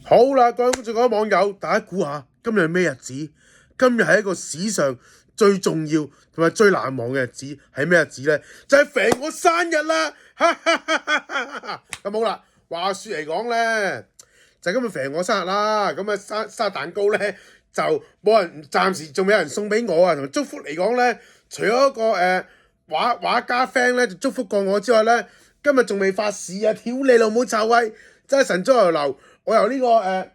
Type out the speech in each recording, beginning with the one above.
好啦，各位觀眾、各位網友，大家估下今日係咩日子？今日係一個史上最重要同埋最難忘嘅日子，係咩日子呢？就係肥我生日啦！咁好啦，話説嚟講呢，就係今日肥我生日啦。咁啊生日蛋糕呢，就冇人，暫時仲未有人送俾我啊。同埋祝福嚟講呢，除咗一個畫家 friend 咧就祝福過我之外呢，今日仲未發市啊！屌你老母臭閪！真係神足油流。我由呢個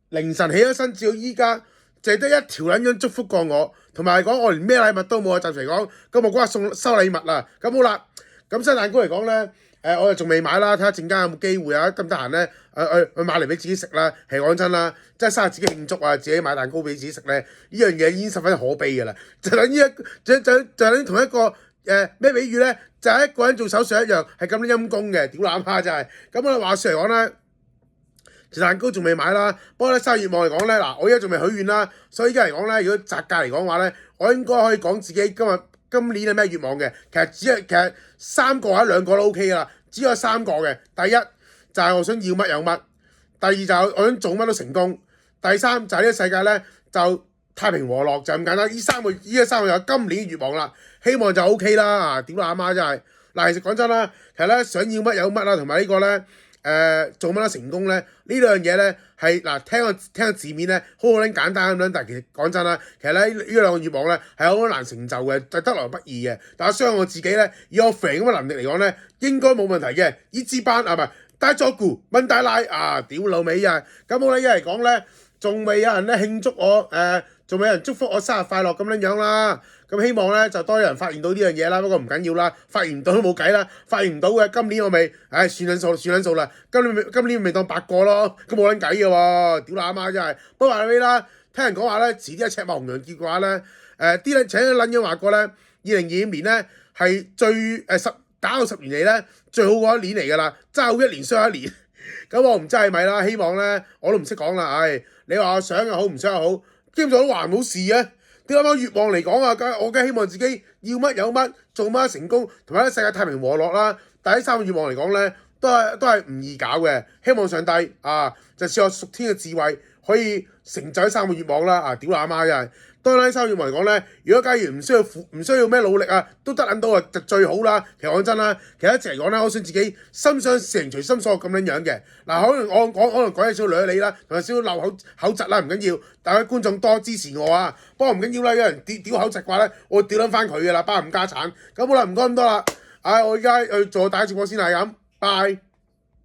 凌晨起咗身至到依家，淨係得一條撚樣祝福過我，同埋講我連咩禮物都冇啊！暫時嚟講，咁我嗰日收禮物啦。咁好啦，咁生日蛋糕嚟講咧，我又仲未買啦，睇下陣間有冇機會啊！咁得閒咧，去買嚟俾自己食啦。係講真啦，即係生日自己慶祝啊，自己買蛋糕俾自己食咧，呢樣嘢已經十分可悲㗎啦。就等於就等於同一個咩比喻咧，就係一個人做手術一樣，係咁陰公嘅，屌乸媽真係。咁我話説嚟講咧。蛋糕仲未買啦，不過咧生日願望嚟講咧，嗱我而家仲未許願啦，所以而家嚟講咧，如果擇價嚟講話咧，我應該可以講自己今年係咩願望嘅。其實3個或者2個都 OK 噶啦，只有3個嘅。第一就係我想要乜有乜，第二就係我想做乜都成功，第三就係呢個世界咧就太平和樂，就咁簡單。呢三個就係今年嘅願望啦，希望就 OK 啦。屌阿媽真係嗱，其實講真啦，其實咧想要乜有乜啦，同埋呢個咧。做乜得成功咧？呢兩樣嘢咧係嗱，聽個字面咧好撚簡單咁樣，但係其實講真啦，其實咧呢兩個願望咧係好難成就嘅，就得來不易嘅。但係相信我自己咧，以我肥咁嘅能力嚟講咧，應該冇問題嘅。依支班啊，唔係帶咗股問大奶啊，屌老味啊！咁我咧一嚟講咧，仲未有人咧慶祝我仲未有人祝福我生日快樂咁樣啦。咁希望咧就多有人發現到呢樣嘢啦，不過唔緊要啦，發現唔到都冇計啦，發現唔到嘅今年我咪，算撚數啦，今年咪當8個咯，咁冇撚計嘅喎，屌乸媽真係。不過話你啦，聽人講話咧，遲啲一赤馬紅娘節嘅話咧，啲撚請啲撚樣話過咧，2025年咧係最打到10年嚟咧最好嗰一年嚟㗎啦，爭好一年衰一年。咁我唔知係咪啦，希望咧我都唔識講啦，你話我想又好唔想又好，基本上都話冇事啊。啲啱啱願望嚟講啊，我梗係希望自己要乜有乜，做乜成功，同埋咧世界太平和樂啦。但係呢3個願望嚟講咧，都係唔易搞嘅。希望上帝就賜我屬天嘅智慧，可以成就呢3個願望啦。屌阿媽真係。當然呢3個願望嚟講咧，如果假如唔需要咩努力啊，都得撚到就最好啦。其實講真啦，其實一直嚟講咧，我想自己心想事成隨心所欲咁樣嘅。嗱，可能講嘢少女你啦，同埋少漏口窒啦，唔緊要。大家觀眾多支持我啊！不過唔緊要啦，有人屌口窒嘅話咧，我屌撚翻佢㗎啦，包冚家產。咁好啦，唔該咁多啦。我而家去做第一直播先係咁，拜。